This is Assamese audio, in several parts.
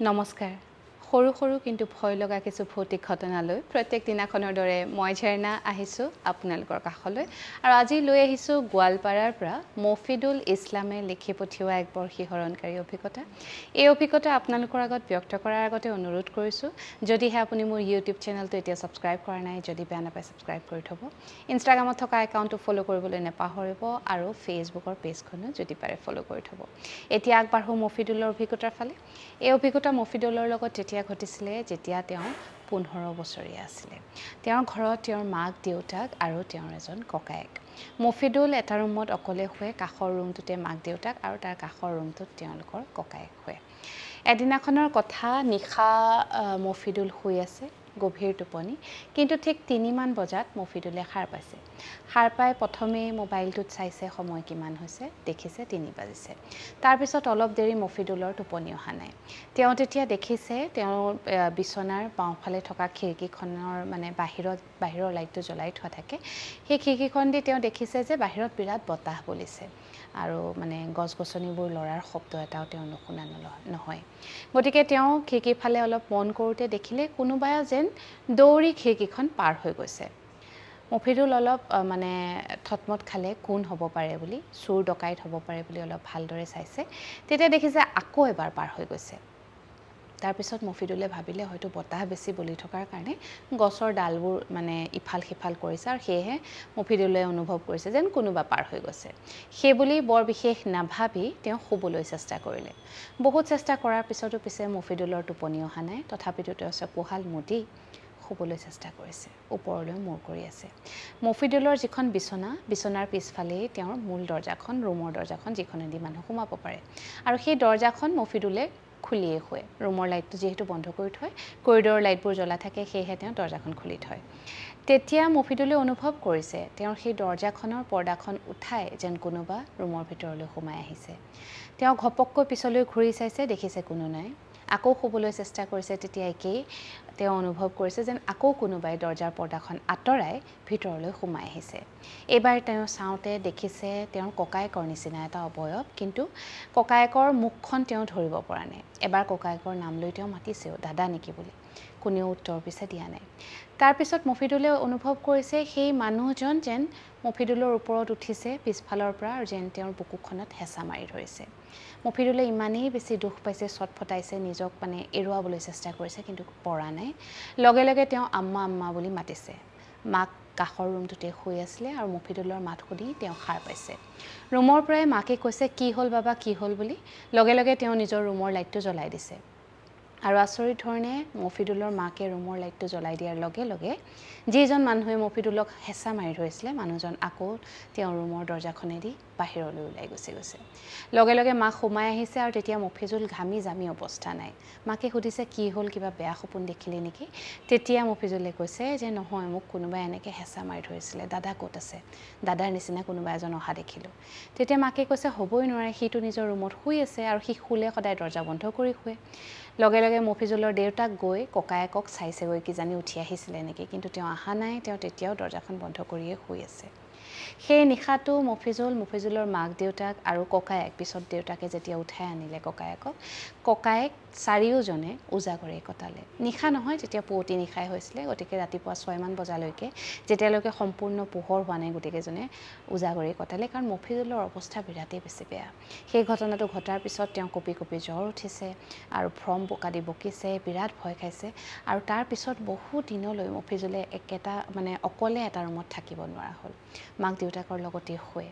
নমস্কাৰ সৰু সৰু কিন্তু ভয় লগা কিছু ভৌতিক ঘটনালৈ প্ৰত্যেক দিনাখনৰ দৰে মই ঝৰ্ণা আহিছোঁ আপোনালোকৰ কাষলৈ আৰু আজি লৈ আহিছোঁ গোৱালপাৰাৰ পৰা মফিদুল ইছলামে লিখি পঠিওৱা এক বৰ শিহৰণকাৰী অভিজ্ঞতা এই অভিজ্ঞতা আপোনালোকৰ আগত ব্যক্ত কৰাৰ আগতে অনুৰোধ কৰিছোঁ যদিহে আপুনি মোৰ ইউটিউব চেনেলটো এতিয়া সাবস্ক্ৰাইব কৰা নাই যদি বেয়া নাপায় সাবস্ক্ৰাইব কৰি থব ইনষ্টাগ্ৰামত থকা একাউণ্টটো ফলো কৰিবলৈ নাপাহৰিব আৰু ফেচবুকৰ পেজখনো যদি পাৰে ফলো কৰি থব এতিয়া আগবাঢ়ো মফিদুলৰ অভিজ্ঞতাৰ ফালে এই অভিজ্ঞতা মফিদুলৰ লগত তেতিয়া ঘটিছিলে যেতিয়া তেওঁ 15 বছৰীয়া আছিল তেওঁৰ ঘৰত তেওঁৰ মাক দেউতাক আৰু তেওঁৰ এজন ককায়েক মফিদুল এটা ৰুমত অকলে শুৱে কাষৰ ৰুমটোতে মাক দেউতাক আৰু তাৰ কাষৰ ৰুমটোত তেওঁলোকৰ ককায়েক শুৱে এদিনাখনৰ কথা নিশা মফিদুল শুই আছে গভীৰ টোপনি কিন্তু ঠিক 3 মান বজাত মফিদুলে সাৰ পাইছে সাৰ পাই প্ৰথমে মোবাইলটোত চাইছে সময় কিমান হৈছে দেখিছে 3 বাজিছে তাৰ পিছত অলপ দেৰি মফিদুলৰ টোপনি অহা নাই তেওঁ তেতিয়া দেখিছে তেওঁ বিছনাৰ বাওঁফালে থকা খিৰিকীখনৰ মানে বাহিৰৰ লাইটটো জ্বলাই থোৱা থাকে সেই খিৰিকীখন দি তেওঁ দেখিছে যে বাহিৰত বিৰাট বতাহ বলিছে আৰু মানে গছ-গছনিবোৰ লৰাৰ শব্দ এটাও তেওঁ নুশুনা নহয় গতিকে তেওঁ খিৰিকীৰ ফালে অলপ মন কৰোতে দেখিলে কোনোবাই যেন দৌৰি খিৰিকীখন পাৰ হৈ গৈছে মফিদুল অলপ মানে থতমত খালে কোন হ'ব পাৰে বুলি চুৰ ডকাইত হ'ব পাৰে বুলি অলপ ভালদৰে চাইছে তেতিয়া দেখিছে আকৌ এবাৰ পাৰ হৈ গৈছে তাৰ পিছত মফিদুলে ভাবিলে হয়তো বতাহ বেছি বলি থকাৰ কাৰণে গছৰ ডালবোৰ মানে ইফাল সিফাল কৰিছে আৰু সেয়েহে মফিদুলে অনুভৱ কৰিছে যেন কোনোবা পাৰ হৈ গৈছে সেই বুলি বৰ বিশেষ নাভাবি তেওঁ শুবলৈ চেষ্টা কৰিলে বহুত চেষ্টা কৰাৰ পিছতো পিছে মফিদুলৰ টোপনি অহা নাই তথাপিতো তেওঁ চকুহাল মুদি শুবলৈ চেষ্টা কৰিছে ওপৰলৈ মূৰ কৰি আছে মফিদুলৰ যিখন বিছনাৰ পিছফালেই তেওঁৰ মূল দৰজাখন ৰুমৰ দৰজাখন যিখনেদি মানুহ সোমাব পাৰে আৰু সেই দৰজাখন মফিদুলে খুলিয়ে শুৱে ৰুমৰ লাইটটো যেহেতু বন্ধ কৰি থয় কৰিডৰৰ লাইটবোৰ জ্বলা থাকে সেয়েহে তেওঁ দৰজাখন খুলি থয় তেতিয়া মফিদুলে অনুভৱ কৰিছে তেওঁৰ সেই দৰজাখনৰ পৰ্দাখন উঠাই যেন কোনোবা ৰুমৰ ভিতৰলৈ সোমাই আহিছে তেওঁ ঘপককৈ পিছলৈ ঘূৰি চাইছে দেখিছে কোনো নাই আকৌ শুবলৈ চেষ্টা কৰিছে তেতিয়া একেই তেওঁ অনুভৱ কৰিছে যেন আকৌ কোনোবাই দৰজাৰ পৰ্দাখন আঁতৰাই ভিতৰলৈ সোমাই আহিছে এবাৰ তেওঁ চাওঁতে দেখিছে তেওঁৰ ককায়েকৰ নিচিনা এটা অবয়ব কিন্তু ককায়েকৰ মুখখন তেওঁ ধৰিব পৰা নাই এবাৰ ককায়েকৰ নাম লৈ তেওঁ মাতিছেও দাদা নেকি বুলি কোনেও উত্তৰ পিছে দিয়া নাই তাৰ পিছত মফিদুলে অনুভৱ কৰিছে সেই মানুহজন যেন মফিদুলৰ ওপৰত উঠিছে পিছফালৰ পৰা আৰু যেন তেওঁৰ বুকুখনত হেঁচা মাৰি ধৰিছে মফিদুলে ইমানেই বেছি দুখ পাইছে ছটফটাইছে নিজক মানে এৰুৱাবলৈ চেষ্টা কৰিছে কিন্তু পৰা নাই লগে লগে তেওঁ আম্মা বুলি মাতিছে মাক কাষৰ ৰুমটোতে শুই আছিলে আৰু মফিদুলৰ মাত শুনি তেওঁ সাৰ পাইছে ৰুমৰ পৰাই মাকে কৈছে কি হ'ল বাবা কি হ'ল বুলি লগে লগে তেওঁ নিজৰ ৰুমৰ লাইটটো জ্বলাই দিছে আৰু আচৰিত ধৰণে মফিদুলৰ মাকে ৰুমৰ লাইটটো জ্বলাই দিয়াৰ লগে লগে যিজন মানুহে মফিদুলক হেঁচা মাৰি ধৰিছিলে মানুহজন আকৌ তেওঁৰ ৰুমৰ দৰজাখনেদি বাহিৰলৈ ওলাই গৈছে লগে লগে মাক সোমাই আহিছে আৰু তেতিয়া মফিদুল ঘামি জামি অৱস্থা নাই মাকে সুধিছে কি হ'ল কিবা বেয়া সপোন দেখিলে নেকি তেতিয়া মফিদুলে কৈছে যে নহয় মোক কোনোবাই এনেকৈ হেঁচা মাৰি ধৰিছিলে দাদা ক'ত আছে দাদাৰ নিচিনা কোনোবা এজন অহা দেখিলোঁ তেতিয়া মাকে কৈছে হ'বই নোৱাৰে সিটো নিজৰ ৰুমত শুই আছে আৰু সি শুলে সদায় দৰজা বন্ধ কৰি শুৱে লগে লগে মফিজুলৰ দেউতাক গৈ ককায়েকক চাইছেগৈ কিজানি উঠি আহিছিলে নেকি কিন্তু তেওঁ অহা নাই তেওঁ তেতিয়াও দৰজাখন বন্ধ কৰিয়ে শুই আছে সেই নিশাটো মফিজুলৰ মাক দেউতাক আৰু ককায়েক পিছত দেউতাকে যেতিয়া উঠাই আনিলে ককায়েক চাৰিওজনে উজাগৰে কটালে নিশা নহয় তেতিয়া পুৱতি নিশাই হৈছিলে গতিকে ৰাতিপুৱা 6 মান বজালৈকে যেতিয়ালৈকে সম্পূৰ্ণ পোহৰ হোৱা নাই গোটেইকেইজনে উজাগৰে কটালে কাৰণ মফিজুলৰ অৱস্থা বিৰাটেই বেছি বেয়া সেই ঘটনাটো ঘটাৰ পিছত তেওঁ কপি জ্বৰ উঠিছে আৰু ভ্ৰম বোকা দি বকিছে বিৰাট ভয় খাইছে আৰু তাৰ পিছত বহু দিনলৈ মফিজুলে একেটা মানে অকলে এটা ৰুমত থাকিব নোৱাৰা হ'ল মাক দেউতাকৰ লগতে শুৱে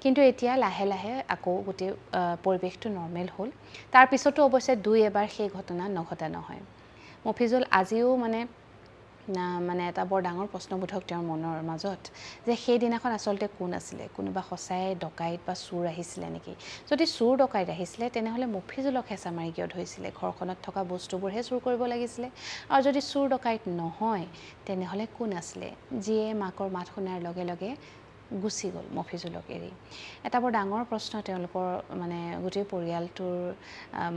কিন্তু এতিয়া লাহে লাহে আকৌ গোটেই পৰিৱেশটো নৰ্মেল হ'ল তাৰ পিছতো অৱশ্যে দুই এবাৰ সেই ঘটনা নঘটা নহয় মফিজুল আজিও মানে এটা বৰ ডাঙৰ প্ৰশ্নবোধক তেওঁৰ মনৰ মাজত যে সেই দিনাখন আচলতে কোন আছিলে কোনোবা সঁচাই ডকাইত বা চুৰ আহিছিলে নেকি যদি চুৰ ডকাইত আহিছিলে তেনেহ'লে মফিজুলক হেঁচা মাৰি কিয় ধৰিছিলে ঘৰখনত থকা বস্তুবোৰহে চুৰ কৰিব লাগিছিলে আৰু যদি চুৰ ডকাইত নহয় তেনেহ'লে কোন আছিলে যিয়ে মাকৰ মাত শুনাৰ লগে লগে গুচি গ'ল মফিজুলক এৰি এটা বৰ ডাঙৰ প্ৰশ্ন তেওঁলোকৰ মানে গোটেই পৰিয়ালটোৰ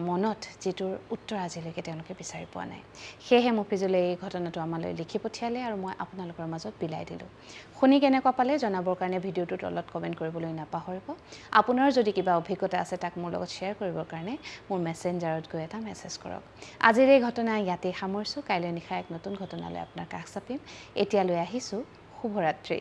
মনত যিটোৰ উত্তৰ আজিলৈকে তেওঁলোকে বিচাৰি পোৱা নাই সেয়েহে মফিজুলে এই ঘটনাটো আমালৈ লিখি পঠিয়ালে আৰু মই আপোনালোকৰ মাজত বিলাই দিলোঁ শুনি কেনেকুৱা পালে জনাবৰ কাৰণে ভিডিঅ'টোৰ তলত কমেণ্ট কৰিবলৈ নাপাহৰিব আপোনাৰ যদি কিবা অভিজ্ঞতা আছে তাক মোৰ লগত শ্বেয়াৰ কৰিবৰ কাৰণে মোৰ মেছেঞ্জাৰত গৈ এটা মেছেজ কৰক আজিৰ এই ঘটনা ইয়াতেই সামৰিছোঁ কাইলৈ নিশা এক নতুন ঘটনালৈ আপোনাৰ কাষ চাপিম এতিয়ালৈ আহিছোঁ শুভৰাত্ৰি